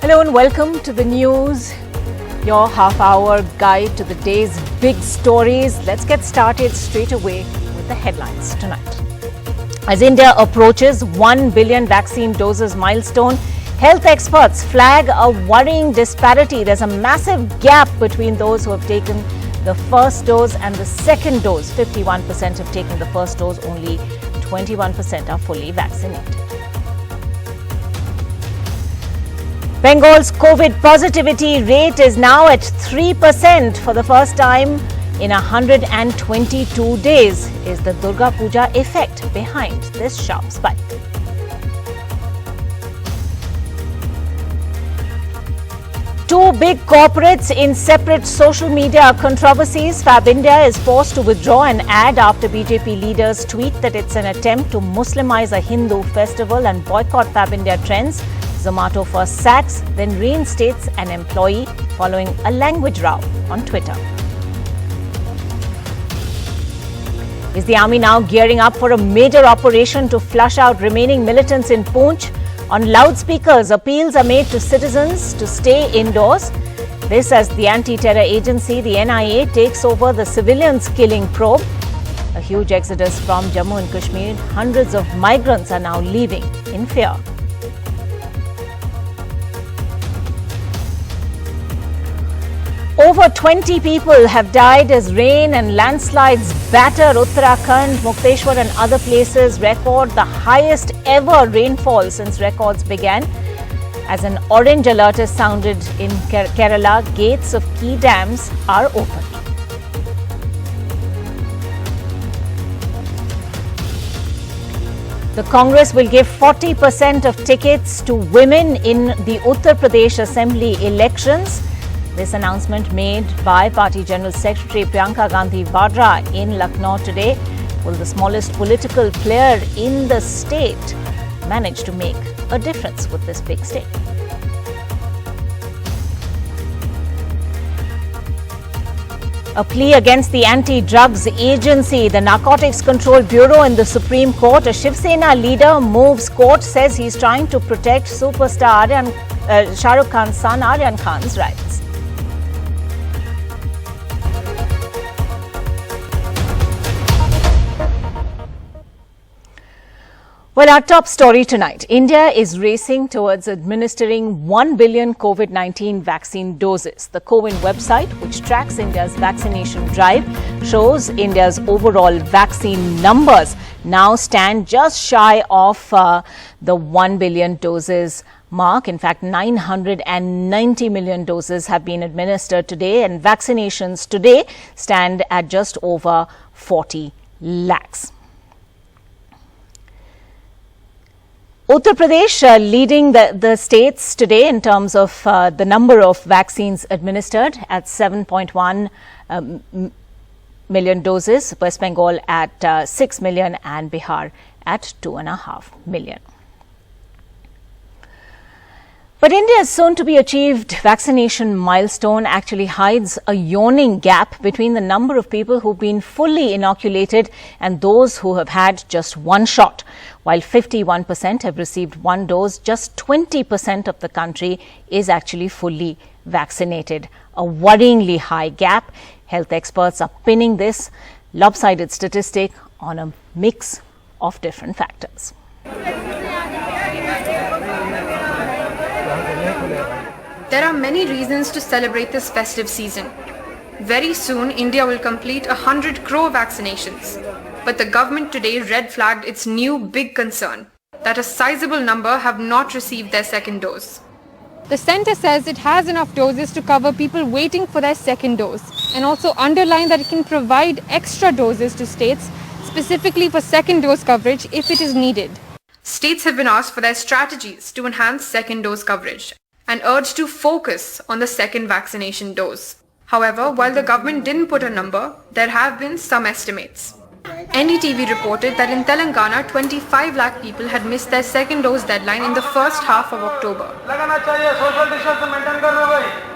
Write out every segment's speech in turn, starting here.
Hello and welcome to the news, your half-hour guide to the day's big stories. Let's get started straight away with the headlines tonight. As India approaches 1 billion vaccine doses milestone, health experts flag a worrying disparity. There's a massive gap between those who have taken the first dose and the second dose. 51% have taken the first dose, only 21% are fully vaccinated. Bengal's COVID positivity rate is now at 3% for the first time in 122 days. Is the Durga Puja effect behind this sharp spike? Two big corporates in separate social media controversies. Fabindia is forced to withdraw an ad after BJP leaders tweet that it's an attempt to Muslimize a Hindu festival and boycott Fabindia trends. Zomato first sacks, then reinstates an employee following a language row on Twitter. Is the army now gearing up for a major operation to flush out remaining militants in Poonch? On loudspeakers, appeals are made to citizens to stay indoors. This as the anti-terror agency, the NIA, takes over the civilians killing probe. A huge exodus from Jammu and Kashmir. Hundreds of migrants are now leaving in fear. Over 20 people have died as rain and landslides batter Uttarakhand. Mukteshwar and other places record the highest ever rainfall since records began. As an orange alert is sounded in Kerala, gates of key dams are open. The Congress will give 40% of tickets to women in the Uttar Pradesh Assembly elections. This announcement made by Party General Secretary Priyanka Gandhi Vadra in Lucknow today. Will the smallest political player in the state manage to make a difference with this big state? A plea against the anti-drugs agency, the Narcotics Control Bureau in the Supreme Court. A Shiv Sena leader moves court, says he's trying to protect superstar Shah Rukh Khan's son Aryan Khan's rights. Well, our top story tonight. India is racing towards administering 1 billion COVID-19 vaccine doses. The CoWIN website, which tracks India's vaccination drive, shows India's overall vaccine numbers now stand just shy of the 1 billion doses mark. In fact, 990 million doses have been administered today, and vaccinations today stand at just over 40 lakhs. Uttar Pradesh leading the states today in terms of the number of vaccines administered at 7.1 million doses, West Bengal at 6 million and Bihar at 2.5 million. But India's soon-to-be-achieved vaccination milestone actually hides a yawning gap between the number of people who've been fully inoculated and those who have had just one shot. While 51% have received one dose, just 20% of the country is actually fully vaccinated. A worryingly high gap. Health experts are pinning this lopsided statistic on a mix of different factors. There are many reasons to celebrate this festive season. Very soon, India will complete 100 crore vaccinations. But the government today red-flagged its new big concern, that a sizable number have not received their second dose. The centre says it has enough doses to cover people waiting for their second dose, and also underlined that it can provide extra doses to states, specifically for second dose coverage if it is needed. States have been asked for their strategies to enhance second dose coverage and urged to focus on the second vaccination dose. However, while the government didn't put a number, there have been some estimates. NDTV reported that in Telangana, 25 lakh people had missed their second dose deadline in the first half of October.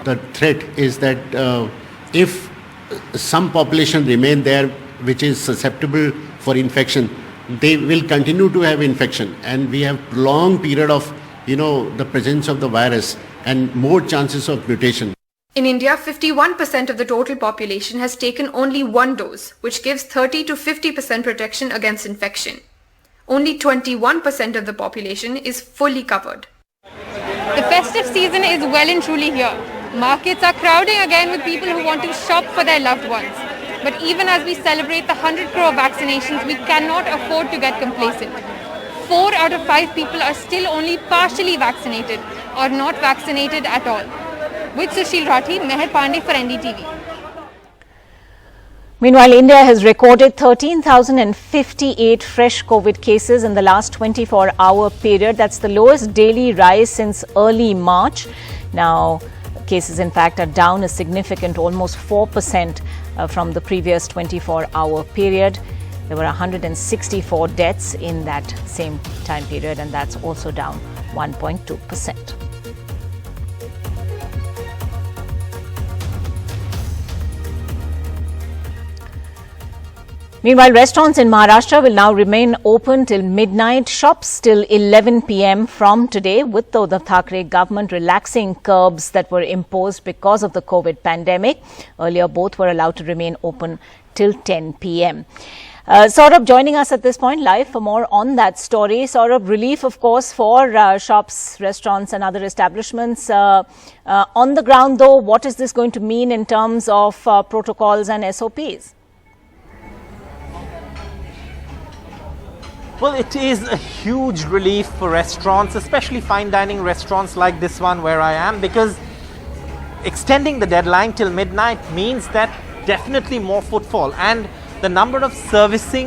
The threat is that if some population remain there which is susceptible for infection, they will continue to have infection, and we have long period of the presence of the virus, and more chances of mutation. In India, 51% of the total population has taken only one dose, which gives 30 to 50% protection against infection. Only 21% of the population is fully covered. The festive season is well and truly here. Markets are crowding again with people who want to shop for their loved ones. But even as we celebrate the 100 crore vaccinations, we cannot afford to get complacent. 4 out of 5 people are still only partially vaccinated or not vaccinated at all. With Sushil Rathi, Meher Pandey for NDTV. Meanwhile, India has recorded 13,058 fresh COVID cases in the last 24-hour period. That's the lowest daily rise since early March. Now, cases in fact are down a significant almost 4% from the previous 24-hour period. There were 164 deaths in that same time period, and that's also down 1.2%. Meanwhile, restaurants in Maharashtra will now remain open till midnight, shops till 11 p.m. from today, with the Uddhav Thackeray government relaxing curbs that were imposed because of the COVID pandemic. Earlier, both were allowed to remain open till 10 p.m. Saurabh joining us at this point live for more on that story. Saurabh, relief, of course, for shops, restaurants and other establishments. On the ground, though, what is this going to mean in terms of protocols and SOPs? Well, it is a huge relief for restaurants, especially fine dining restaurants like this one where I am, because extending the deadline till midnight means that definitely more footfall, and the number of services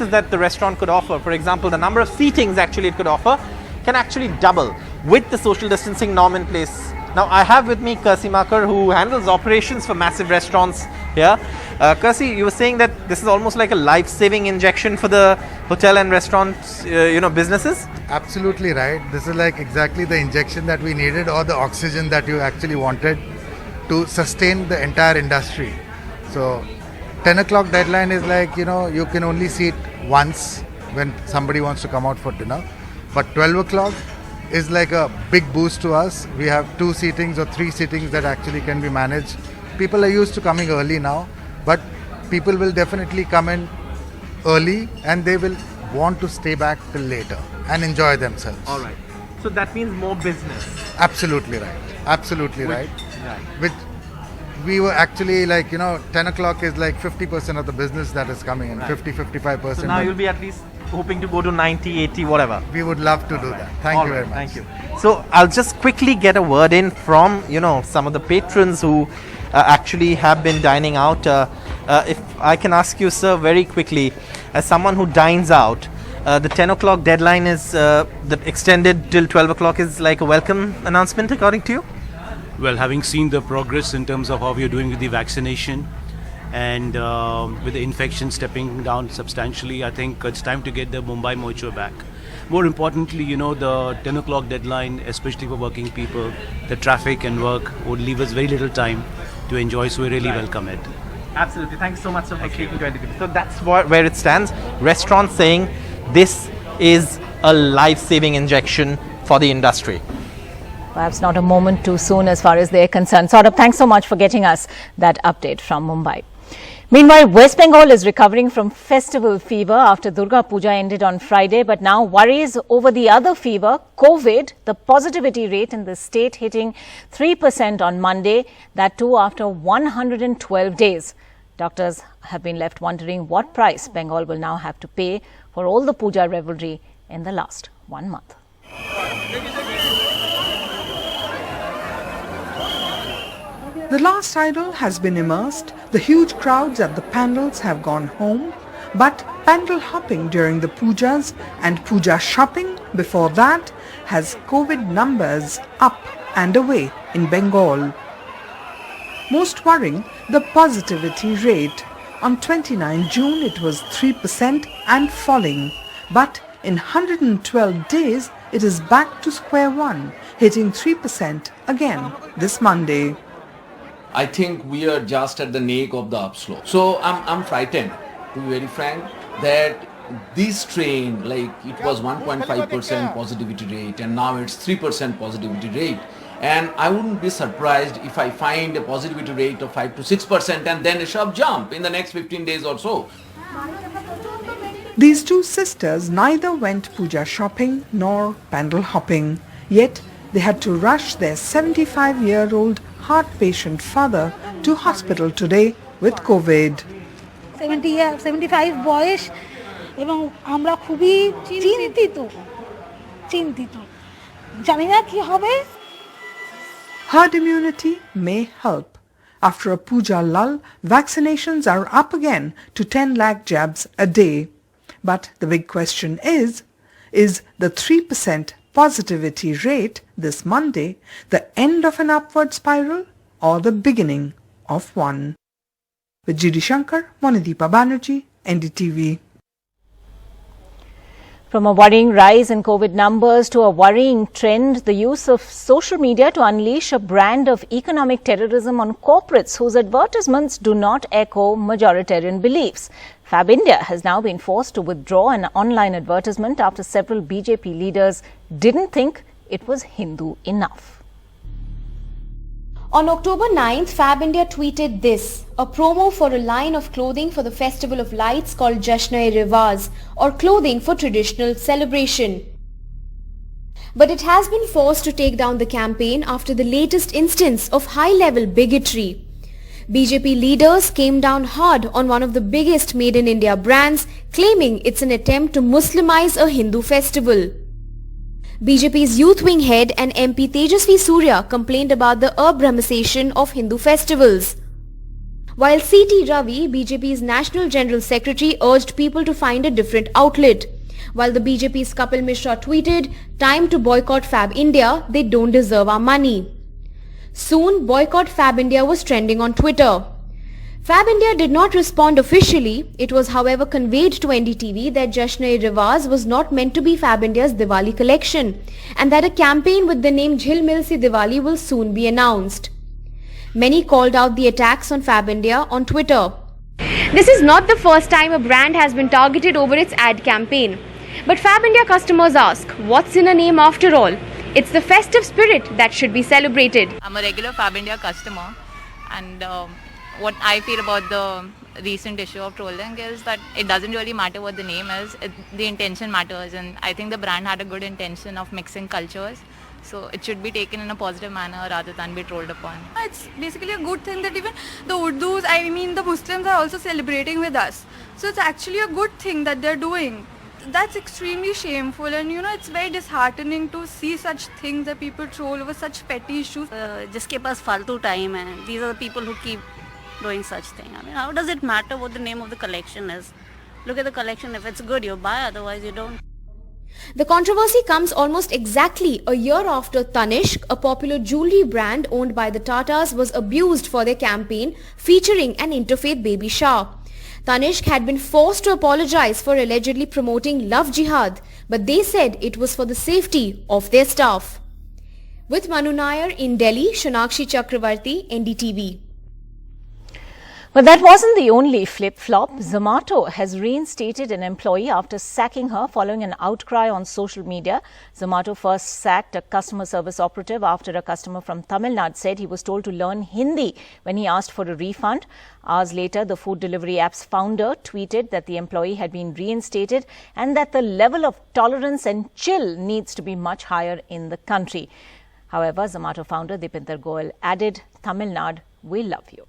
that the restaurant could offer, for example, the number of seatings actually it could offer, can actually double with the social distancing norm in place. Now, I have with me Kirsi Makar, who handles operations for massive restaurants here. Kirsi, you were saying that this is almost like a life-saving injection for the hotel and restaurant, businesses? Absolutely right. This is like exactly the injection that we needed, or the oxygen that you actually wanted to sustain the entire industry. So 10 o'clock deadline is like, you can only seat once when somebody wants to come out for dinner. But 12 o'clock is like a big boost to us. We have 2 seatings or 3 seatings that actually can be managed. People are used to coming early now, but people will definitely come in early and they will want to stay back till later and enjoy themselves. All right. So that means more business. Absolutely right. Absolutely right. Which we were actually 10 o'clock is like 50% of the business that is coming in, 50-55%. So now you'll be at least hoping to go to 90, 80, whatever. We would love to do that. Thank you very much. Thank you. So I'll just quickly get a word in from, some of the patrons who actually have been dining out. If I can ask you, sir, very quickly, as someone who dines out, the 10 o'clock deadline is that extended till 12 o'clock is like a welcome announcement, according to you? Well, having seen the progress in terms of how we are doing with the vaccination and with the infection stepping down substantially, I think it's time to get the Mumbai mojo back. More importantly, the 10 o'clock deadline, especially for working people, the traffic and work would leave us very little time to enjoy, so we really welcome it. Absolutely. Thanks so much for speaking to NDTV. So that's where it stands. Restaurants saying this is a life-saving injection for the industry. Perhaps not a moment too soon as far as they're concerned. Saurabh, thanks so much for getting us that update from Mumbai. Meanwhile, West Bengal is recovering from festival fever after Durga Puja ended on Friday, but now worries over the other fever, COVID, the positivity rate in the state hitting 3% on Monday, that too after 112 days. Doctors have been left wondering what price Bengal will now have to pay for all the puja revelry in the last 1 month. The last idol has been immersed, the huge crowds at the pandals have gone home, but pandal hopping during the pujas and puja shopping before that has COVID numbers up and away in Bengal. Most worrying, the positivity rate. On 29 June it was 3% and falling, but in 112 days it is back to square one, hitting 3% again this Monday. I think we are just at the neck of the upslope. So I'm frightened, to be very frank, that this trend, like it was 1.5% positivity rate and now it's 3% positivity rate. And I wouldn't be surprised if I find a positivity rate of 5 to 6% and then a sharp jump in the next 15 days or so. These two sisters neither went puja shopping nor pandal hopping, yet they had to rush their 75-year-old heart patient father to hospital today with COVID. 75 বয়স এবং আমরা খুবই চিন্তিত জানি না কি হবে Herd immunity may help. After a puja lull, vaccinations are up again to 10 lakh jabs a day. But the big question is the 3% positivity rate this Monday the end of an upward spiral or the beginning of one? With G.D. Shankar, Monideepa Banerjee, NDTV. From a worrying rise in COVID numbers to a worrying trend, the use of social media to unleash a brand of economic terrorism on corporates whose advertisements do not echo majoritarian beliefs. Fabindia has now been forced to withdraw an online advertisement after several BJP leaders didn't think it was Hindu enough. On October 9th, Fabindia tweeted this, a promo for a line of clothing for the Festival of Lights called Jashn-e-Riwaaz, or clothing for traditional celebration. But it has been forced to take down the campaign after the latest instance of high-level bigotry. BJP leaders came down hard on one of the biggest Made in India brands, claiming it's an attempt to Muslimize a Hindu festival. BJP's youth wing head and MP Tejasvi Surya complained about the Abrahmization of Hindu festivals. While C.T. Ravi, BJP's National General Secretary, urged people to find a different outlet. While the BJP's Kapil Mishra tweeted, "Time to boycott Fab India, they don't deserve our money." Soon, boycott Fab India was trending on Twitter. Fab India did not respond officially. It was however conveyed to NDTV that Jashn-e-Riwaaz was not meant to be Fab India's Diwali collection and that a campaign with the name Jhil Mil Si Diwali will soon be announced. Many called out the attacks on Fab India on Twitter. This is not the first time a brand has been targeted over its ad campaign. But Fab India customers ask, what's in a name after all? It's the festive spirit that should be celebrated. I'm a regular Fab India customer, and what I feel about the recent issue of trolling is that it doesn't really matter what the name is, the intention matters, and I think the brand had a good intention of mixing cultures, so it should be taken in a positive manner rather than be trolled upon. It's basically a good thing that even the Urdus, the Muslims are also celebrating with us, so it's actually a good thing that they're doing. That's extremely shameful, and it's very disheartening to see such things that people troll over such petty issues. Just keep us faltu time, and these are the people who keep doing such thing. How does it matter what the name of the collection is? Look at the collection. If it's good, you buy, otherwise you don't. The controversy comes almost exactly a year after Tanishq, a popular jewelry brand owned by the Tatas, was abused for their campaign featuring an interfaith baby shower. Tanishq had been forced to apologize for allegedly promoting love jihad, but they said it was for the safety of their staff. With Manu Nair in Delhi, Shonakshi Chakravarti, NDTV. But that wasn't the only flip-flop. Zomato has reinstated an employee after sacking her following an outcry on social media. Zomato first sacked a customer service operative after a customer from Tamil Nadu said he was told to learn Hindi when he asked for a refund. Hours later, the food delivery app's founder tweeted that the employee had been reinstated and that the level of tolerance and chill needs to be much higher in the country. However, Zomato founder Deepinder Goyal added, "Tamil Nadu, we love you."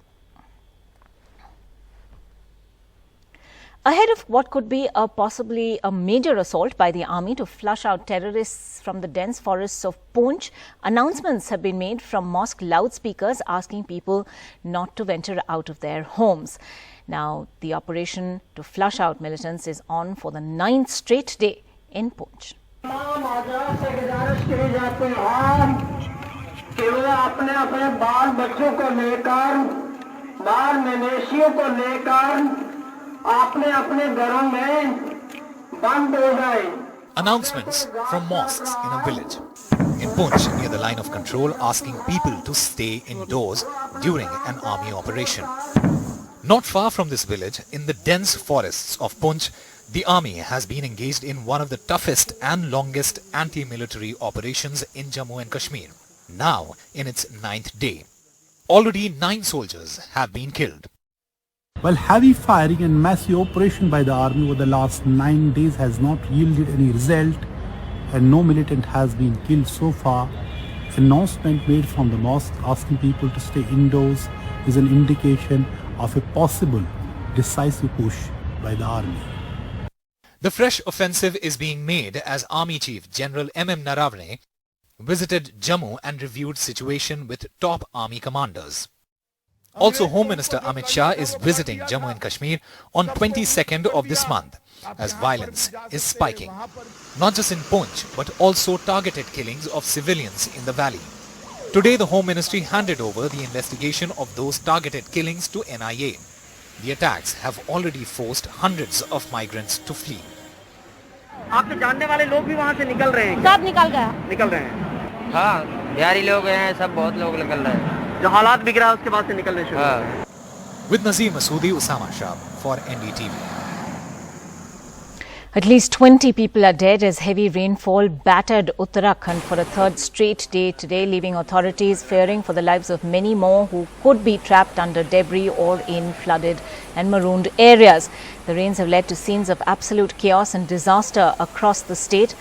Ahead of what could be possibly a major assault by the army to flush out terrorists from the dense forests of Poonch, announcements have been made from mosque loudspeakers asking people not to venture out of their homes. Now, the operation to flush out militants is on for the 9th straight day in Poonch. Announcements from mosques in a village in Poonch near the line of control asking people to stay indoors during an army operation. Not far from this village, in the dense forests of Poonch, the army has been engaged in one of the toughest and longest anti-military operations in Jammu and Kashmir. now in its 9th day. Already 9 soldiers have been killed. While heavy firing and massive operation by the army over the last 9 days has not yielded any result and no militant has been killed so far, announcement made from the mosque asking people to stay indoors is an indication of a possible decisive push by the army. The fresh offensive is being made as Army Chief General M.M. Naravane visited Jammu and reviewed situation with top army commanders. Also, Home Minister Amit Shah is visiting Jammu and Kashmir on 22nd of this month as violence is spiking. Not just in Poonch but also targeted killings of civilians in the valley. Today the Home Ministry handed over the investigation of those targeted killings to NIA. The attacks have already forced hundreds of migrants to flee. आपके जानने वाले लोग भी वहाँ से निकल रहे हैं? सब निकल गया। निकल रहे हैं? हाँ, बिहारी लोग हैं, सब बहुत लोग निकल रहे हैं। जो हालात बिगड़ा उसके बाद से निकलने शुरू। हाँ। With Nazir Masoodi, Usama Shah for NDTV. At least 20 people are dead as heavy rainfall battered Uttarakhand for a third straight day today, leaving authorities fearing for the lives of many more who could be trapped under debris or in flooded and marooned areas. The rains have led to scenes of absolute chaos and disaster across the state,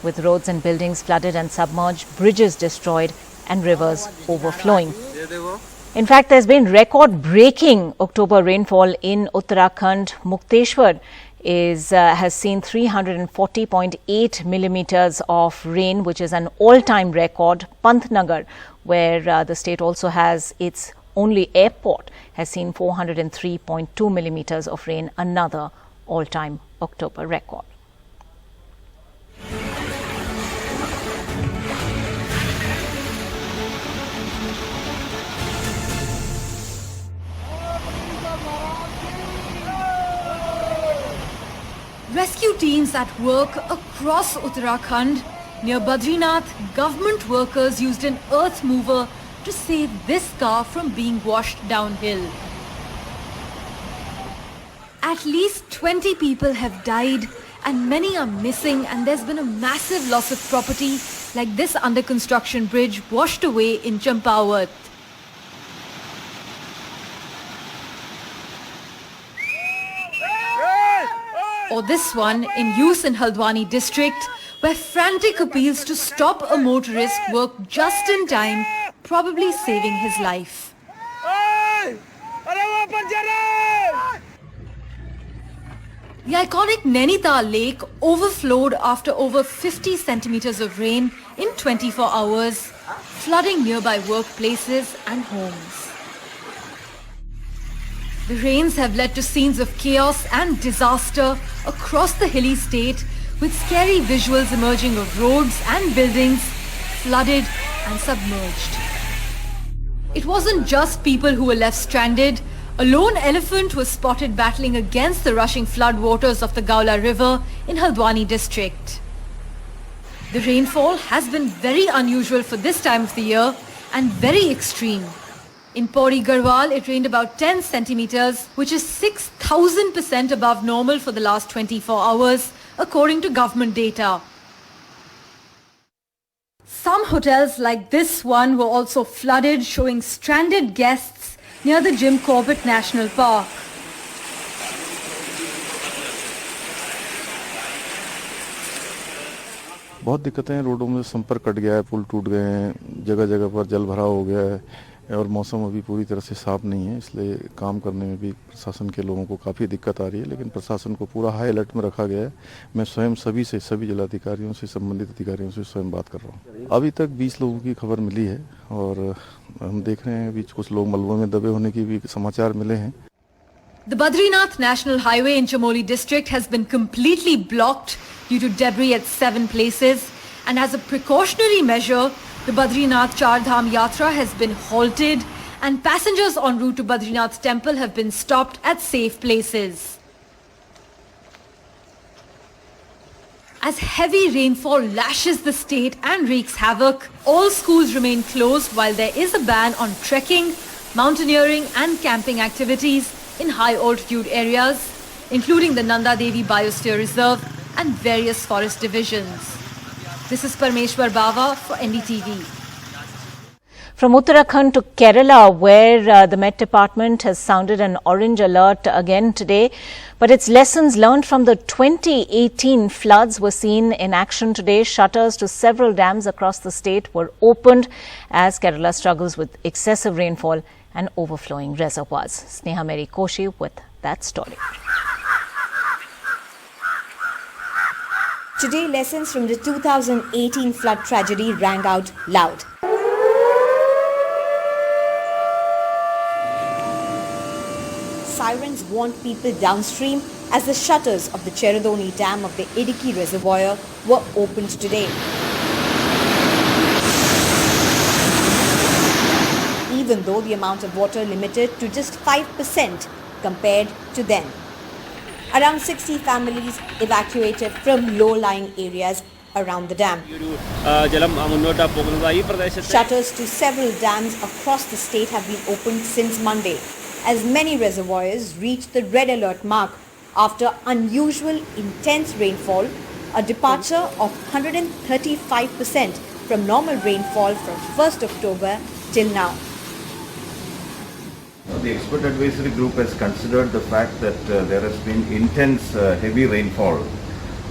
with roads and buildings flooded and submerged, bridges destroyed and rivers overflowing. In fact, there's been record-breaking October rainfall in Uttarakhand. Mukteshwar has seen 340.8 millimeters of rain, which is an all-time record. Pantnagar, where the state also has its only airport, has seen 403.2 millimeters of rain, another all-time October record. Rescue teams at work across Uttarakhand. Near Badrinath, government workers used an earth mover to save this car from being washed downhill. At least 20 people have died and many are missing, and there's been a massive loss of property like this under construction bridge washed away in Champawat. Or this one in use in Haldwani district, where frantic appeals to stop a motorist worked just in time, probably saving his life. The iconic Nainital Lake overflowed after over 50 centimeters of rain in 24 hours, flooding nearby workplaces and homes. The rains have led to scenes of chaos and disaster across the hilly state, with scary visuals emerging of roads and buildings flooded and submerged. It wasn't just people who were left stranded. A lone elephant was spotted battling against the rushing flood waters of the Gaula River in Haldwani district. The rainfall has been very unusual for this time of the year and very extreme. In Pauri Garhwal, it rained about 10 centimeters, which is 6,000% above normal for the last 24 hours, according to government data. Some hotels like this one were also flooded, showing stranded guests near the Jim Corbett National Park. बहुत दिक्कतें हैं, रोडों में संपर्क cut गया है, पुल टूट गए हैं, जगह जगह पर जल भराव हो गया है और मौसम अभी पूरी तरह से साफ नहीं है, इसलिए काम करने में भी प्रशासन के लोगों को काफ़ी दिक्कत आ रही है, लेकिन प्रशासन को पूरा हाई अलर्ट में रखा गया है। मैं स्वयं सभी जिलाधिकारियों से, संबंधित अधिकारियों से स्वयं बात कर रहा हूँ। अभी तक 20 लोगों की खबर मिली है और हम देख रहे हैं अभी कुछ लोग मलबे में दबे होने की भी समाचार मिले हैं। The Badrinath National Highway in Chamoli district has been completely blocked due to debris at 7 places, and as a precautionary measure, the Badrinath Char Dham Yatra has been halted and passengers en route to Badrinath temple have been stopped at safe places. As heavy rainfall lashes the state and wreaks havoc, all schools remain closed while there is a ban on trekking, mountaineering and camping activities in high altitude areas, including the Nanda Devi Biosphere Reserve and various forest divisions. This is Parmeshwar Bava for NDTV. From Uttarakhand to Kerala, where the Met Department has sounded an orange alert again today. But its lessons learned from the 2018 floods were seen in action today. Shutters to several dams across the state were opened as Kerala struggles with excessive rainfall and overflowing reservoirs. Sneha Mary Koshi with that story. Today, lessons from the 2018 flood tragedy rang out loud. Sirens warned people downstream as the shutters of the Cheradoni Dam of the Idiki Reservoir were opened today. Even though the amount of water limited to just 5% compared to then. Around 60 families evacuated from low-lying areas around the dam. Shutters to several dams across the state have been opened since Monday, as many reservoirs reached the red alert mark after unusual intense rainfall, a departure of 135% from normal rainfall from 1st October till now. The expert advisory group has considered the fact that there has been intense heavy rainfall,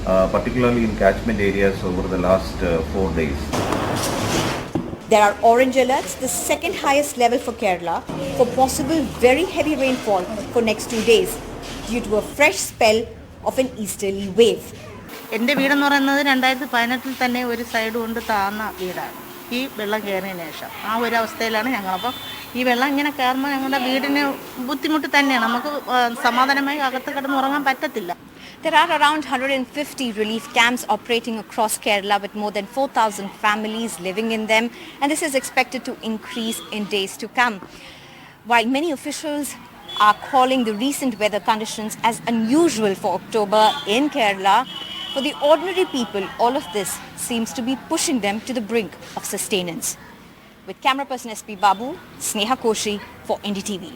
particularly in catchment areas over the last 4 days. There are orange alerts, the second highest level for Kerala, for possible very heavy rainfall for next 2 days due to a fresh spell of an easterly wave. എൻ്റെ വീടെന്ന് പറയുന്നത് 2018 തന്നെ ഒരു side കൊണ്ട് താന്ന വീടാണ്. ഈ വെള്ളം കയറിയതിനു ശേഷം ആ ഒരു അവസ്ഥയിലാണ് ഞങ്ങളപ്പോൾ ഈ വെള്ളം ഇങ്ങനെ കയറുമ്പോൾ ഞങ്ങളുടെ വീടിന് ബുദ്ധിമുട്ട് തന്നെയാണ്. നമുക്ക് സമാധാനമായി അകത്ത് കിടന്ന് ഉറങ്ങാൻ പറ്റത്തില്ല. There are around 150 relief camps operating across Kerala with more than 4,000 families living in them, and this is expected to increase in days to come. While many officials are calling the recent weather conditions as unusual for October in Kerala, for the ordinary people, all of this seems to be pushing them to the brink of sustenance. With camera person SP Babu, Sneha Koshi for NDTV.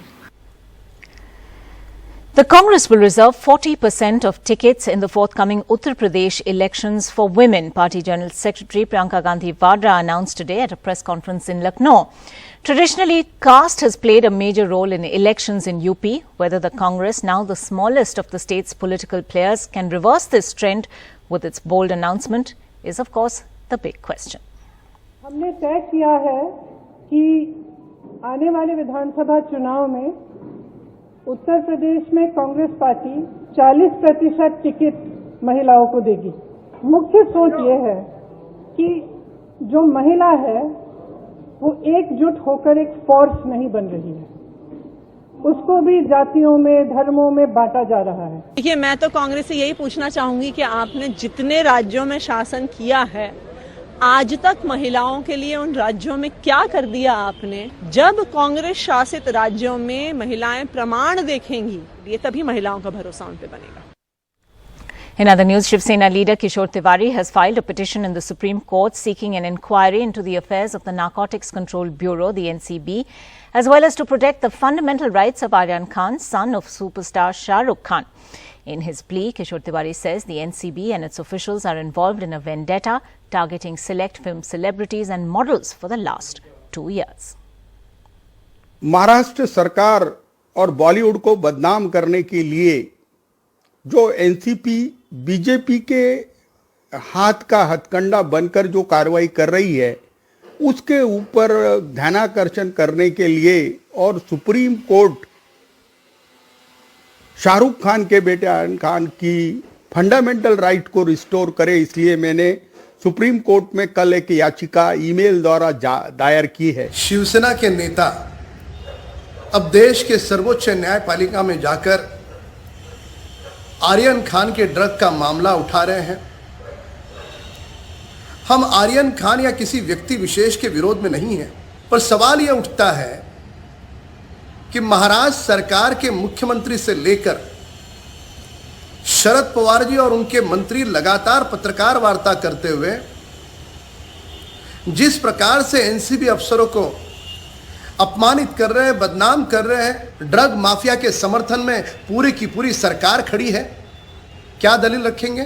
The Congress will reserve 40% of tickets in the forthcoming Uttar Pradesh elections for women. Party General Secretary Priyanka Gandhi Vadra announced today at a press conference in Lucknow. Traditionally, caste has played a major role in elections in UP. Whether the Congress, now the smallest of the state's political players, can reverse this trend with its bold announcement is, of course, the big question. हमने तय किया है कि आने वाले विधानसभा चुनाव में उत्तर प्रदेश में कांग्रेस पार्टी 40% टिकट महिलाओं को देगी। मुख्य सोच ये है कि जो महिला है वो एकजुट होकर एक फोर्स नहीं बन रही है, उसको भी जातियों में, धर्मों में बांटा जा रहा है। देखिए, मैं तो कांग्रेस से यही पूछना चाहूंगी कि आपने जितने राज्यों में शासन किया है, आज तक महिलाओं के लिए उन राज्यों में क्या कर दिया आपने? जब कांग्रेस शासित राज्यों में महिलाएं प्रमाण देखेंगी, ये तभी महिलाओं का भरोसा उन पे बनेगा। In other news, Shiv Sena leader Kishore Tiwari has filed a petition in the Supreme Court seeking an inquiry into the affairs of the Narcotics Control Bureau, the NCB, as well as to protect the fundamental rights of Aryan Khan, son of superstar Shah Rukh Khan. In his plea, Kishore Tiwari says the NCB and its officials are involved in a vendetta targeting select film celebrities and models for the last 2 years. Maharashtra सरकार और बॉलीवुड को बदनाम करने के लिए जो NCP BJP के हाथ का हथकंडा बनकर जो कार्रवाई कर रही है, उसके ऊपर ध्यानाकर्षण करने के लिए और सुप्रीम कोर्ट शाहरुख खान के बेटे आर्यन खान की फंडामेंटल राइट को रिस्टोर करे, इसलिए मैंने सुप्रीम कोर्ट में कल एक याचिका ईमेल द्वारा दायर की है। शिवसेना के नेता अब देश के सर्वोच्च न्यायपालिका में जाकर आर्यन खान के ड्रग का मामला उठा रहे हैं। हम आर्यन खान या किसी व्यक्ति विशेष के विरोध में नहीं हैं, पर सवाल यह उठता है कि महाराष्ट्र सरकार के मुख्यमंत्री से लेकर शरद पवार जी और उनके मंत्री लगातार पत्रकार वार्ता करते हुए जिस प्रकार से एनसीबी अफसरों को अपमानित कर रहे हैं, बदनाम कर रहे हैं, ड्रग माफिया के समर्थन में पूरी की पूरी सरकार खड़ी है, क्या दलील रखेंगे?